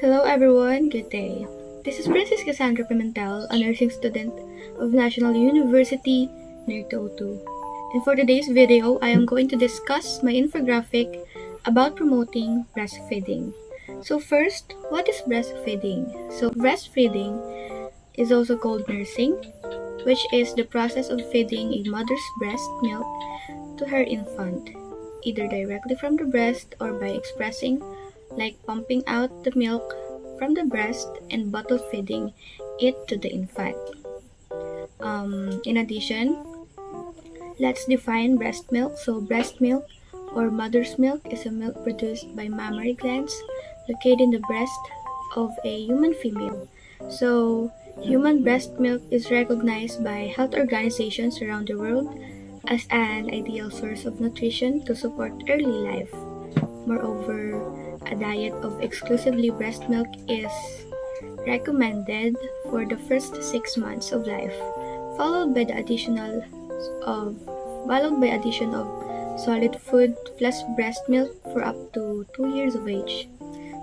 Hello everyone, good day. This is Princess Cassandra Pimentel, a nursing student of National University near Totu. And for today's video, I am going to discuss my infographic about promoting breastfeeding. So first, what is breastfeeding? So breastfeeding is also called nursing, which is the process of feeding a mother's breast milk to her infant, either directly from the breast or by expressing, like pumping out the milk from the breast and bottle feeding it to the infant. In addition, let's define breast milk. So breast milk or mother's milk is a milk produced by mammary glands located in the breast of a human female. So human breast milk is recognized by health organizations around the world as an ideal source of nutrition to support early life. Moreover, a diet of exclusively breast milk is recommended for the first 6 months of life, followed by addition of solid food plus breast milk for up to 2 years of age.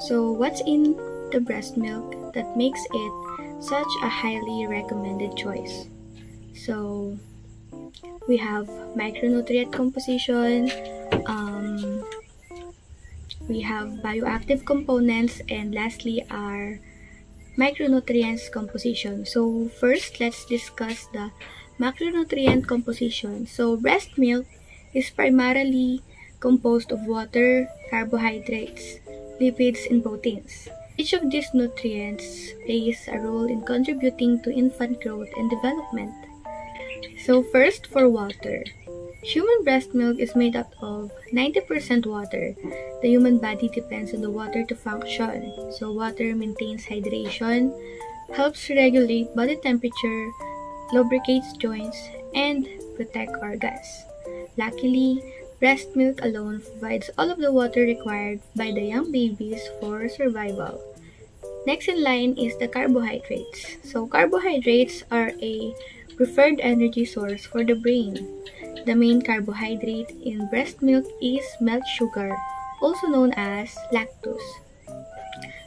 So what's in the breast milk that makes it such a highly recommended choice? So we have micronutrient composition, we have bioactive components, and lastly are micronutrients composition. So first, let's discuss the macronutrient composition. So breast milk is primarily composed of water, carbohydrates, lipids, and proteins. Each of these nutrients plays a role in contributing to infant growth and development. So first, for water. Human breast milk is made up of 90% water. The human body depends on the water to function. So water maintains hydration, helps regulate body temperature, lubricates joints, and protect organs. Luckily, breast milk alone provides all of the water required by the young babies for survival. Next in line is the carbohydrates. So carbohydrates are a preferred energy source for the brain. The main carbohydrate in breast milk is milk sugar, also known as lactose.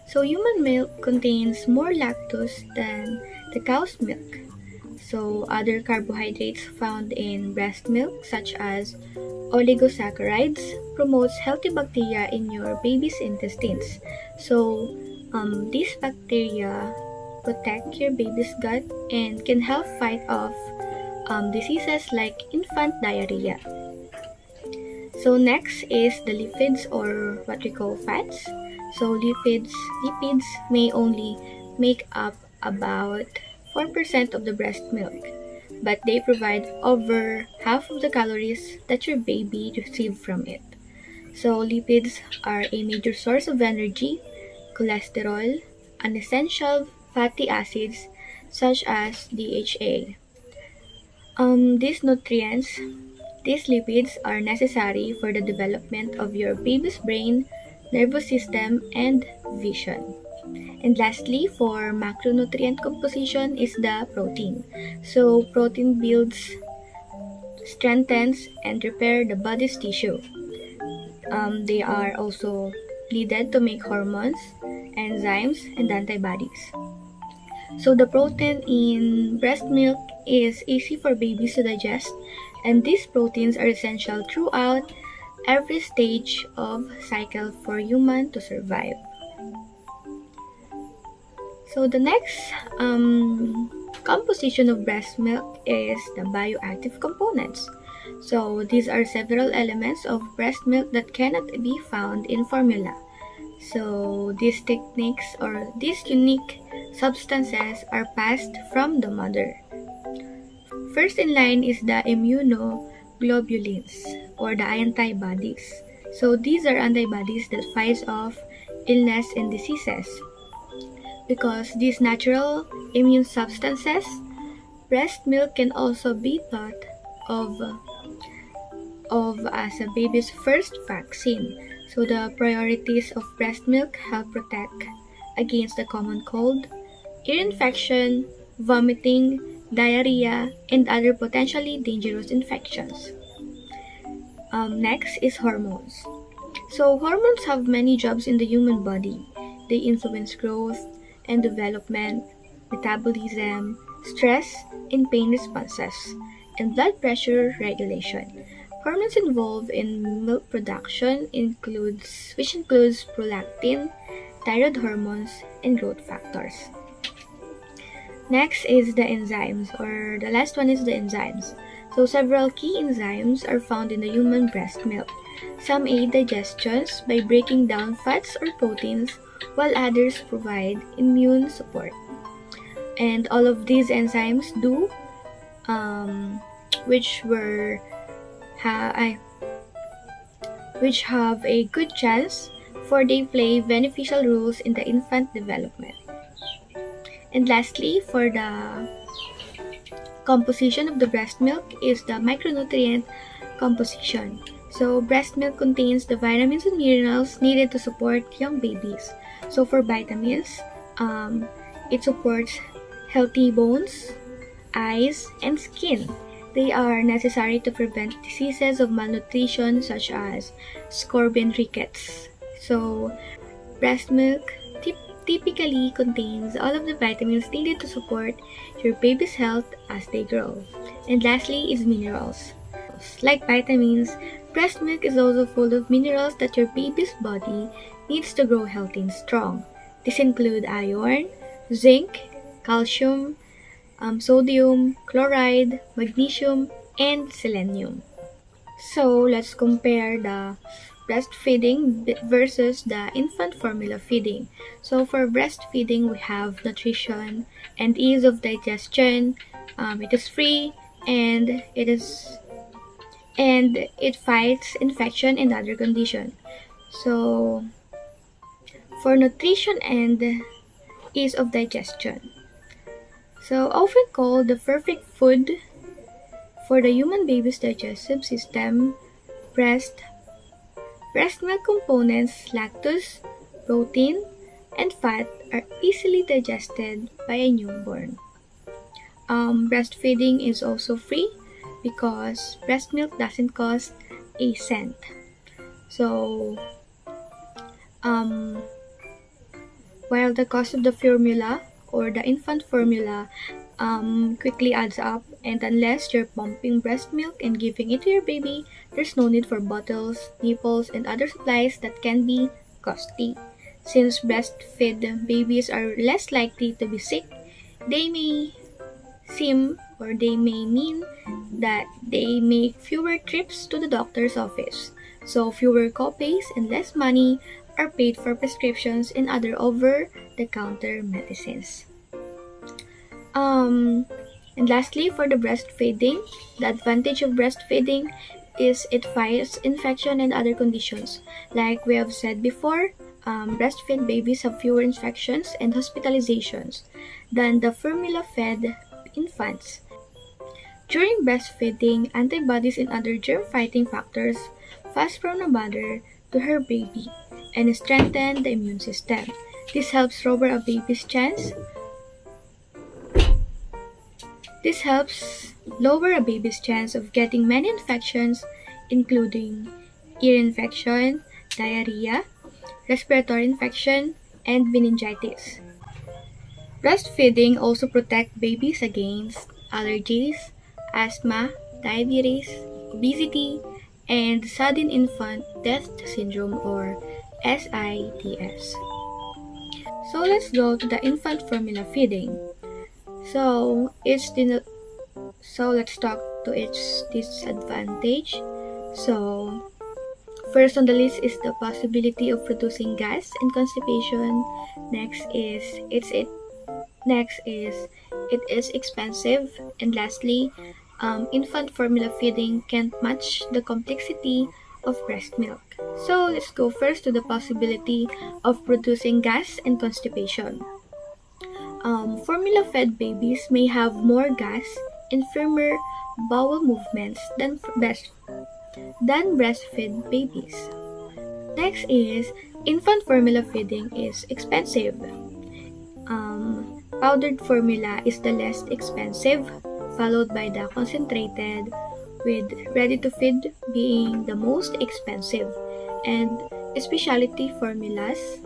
So human milk contains more lactose than the cow's milk. So other carbohydrates found in breast milk, such as oligosaccharides, promotes healthy bacteria in your baby's intestines. So these bacteria protect your baby's gut and can help fight off diseases like infant diarrhea. So next is the lipids, or what we call fats. So lipids may only make up about 4% of the breast milk, but they provide over half of the calories that your baby receives from it. So lipids are a major source of energy, cholesterol, and essential fatty acids such as DHA. These lipids are necessary for the development of your baby's brain, nervous system, and vision. And lastly, for macronutrient composition is the protein. So protein builds, strengthens, and repair the body's tissue. They are also needed to make hormones, enzymes, and antibodies. So the protein in breast milk is easy for babies to digest, and these proteins are essential throughout every stage of cycle for human to survive. So the next composition of breast milk is the bioactive components. So these are several elements of breast milk that cannot be found in formula. So these techniques or these unique substances are passed from the mother. First in line is the immunoglobulins, or the antibodies. So these are antibodies that fight off illness and diseases. Because these natural immune substances, breast milk can also be thought of as a baby's first vaccine. So the priorities of breast milk help protect against the common cold, ear infection, vomiting, diarrhea, and other potentially dangerous infections. Next is hormones. So hormones have many jobs in the human body. They influence growth and development, metabolism, stress and pain responses, and blood pressure regulation. Hormones involved in milk production which includes prolactin, thyroid hormones, and growth factors. Next is the enzymes, or the last one is the enzymes. So several key enzymes are found in the human breast milk. Some aid digestions by breaking down fats or proteins, while others provide immune support. And all of these enzymes do, which were which have a good chance for they play beneficial roles in the infant development. And lastly, for the composition of the breast milk is the micronutrient composition. So breast milk contains the vitamins and minerals needed to support young babies. So for vitamins, it supports healthy bones, eyes, and skin. They are necessary to prevent diseases of malnutrition such as scurvy and rickets. So breast milk typically contains all of the vitamins needed to support your baby's health as they grow. And lastly is minerals. Like vitamins, breast milk is also full of minerals that your baby's body needs to grow healthy and strong. These include iron, zinc, calcium, sodium, chloride, magnesium, and selenium. So let's compare the breastfeeding versus the infant formula feeding. So for breastfeeding, we have nutrition and ease of digestion. It is free and it fights infection and other conditions. So for nutrition and ease of digestion. So often called the perfect food for the human baby's digestive system, breast milk components, lactose, protein, and fat are easily digested by a newborn. Breastfeeding is also free because breast milk doesn't cost a cent. So, while the cost of the formula or the infant formula quickly adds up, and unless you're pumping breast milk and giving it to your baby, there's no need for bottles, nipples, and other supplies that can be costly. Since breastfed babies are less likely to be sick, they may mean that they make fewer trips to the doctor's office. So fewer copays and less money are paid for prescriptions and other over-the-counter medicines. And lastly, for the breastfeeding, the advantage of breastfeeding is it fights infection and other conditions. Like we have said before, breastfed babies have fewer infections and hospitalizations than the formula-fed infants. During breastfeeding, antibodies and other germ-fighting factors pass from the mother to her baby and strengthen the immune system. This helps lower a baby's chance of getting many infections, including ear infection, diarrhea, respiratory infection, and meningitis. Breastfeeding also protects babies against allergies, asthma, diabetes, obesity, and sudden infant death syndrome or SIDS. So let's go to the infant formula feeding. So let's talk to its disadvantage. So first on the list is the possibility of producing gas and constipation. Next is it is expensive, and lastly, infant formula feeding can't match the complexity of breast milk. So let's go first to the possibility of producing gas and constipation. Formula-fed babies may have more gas and firmer bowel movements than breastfed babies. Next is infant formula feeding is expensive. Powdered formula is the less expensive, followed by the concentrated, with ready-to-feed being the most expensive, and specialty formulas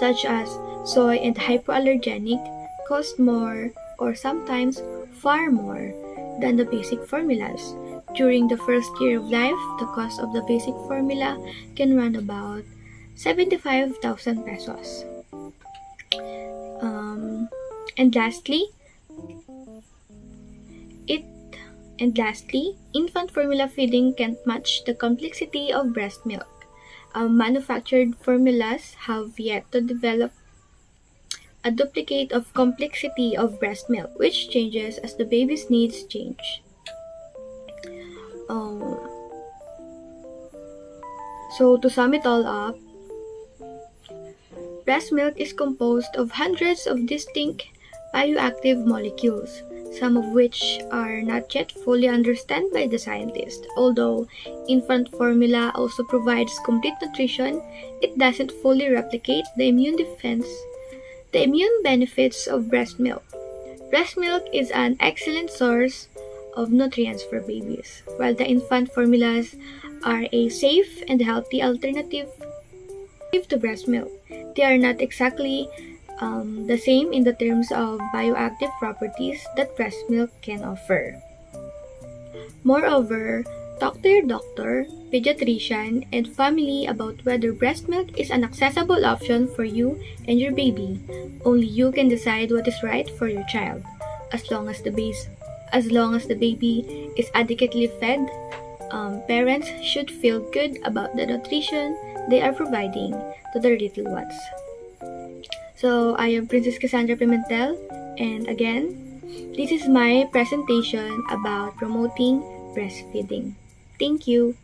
such as soy and hypoallergenic, cost more or sometimes far more than the basic formulas. During the first year of life, the cost of the basic formula can run about 75,000 pesos. Um, and lastly, it infant formula feeding can't match the complexity of breast milk. Manufactured formulas have yet to develop a duplicate of complexity of breast milk, which changes as the baby's needs change. Um, so to sum it all up, breast milk is composed of hundreds of distinct bioactive molecules, some of which are not yet fully understood by the scientists. Although infant formula also provides complete nutrition, it doesn't fully replicate the immune benefits of breast milk. Breast milk is an excellent source of nutrients for babies, while the infant formulas are a safe and healthy alternative to breast milk. They are not exactly the same in the terms of bioactive properties that breast milk can offer. Moreover, talk to your doctor, pediatrician, and family about whether breast milk is an accessible option for you and your baby. Only you can decide what is right for your child. As long as the baby is adequately fed, parents should feel good about the nutrition they are providing to their little ones. So, I am Princess Cassandra Pimentel, and again, this is my presentation about promoting breastfeeding. Thank you.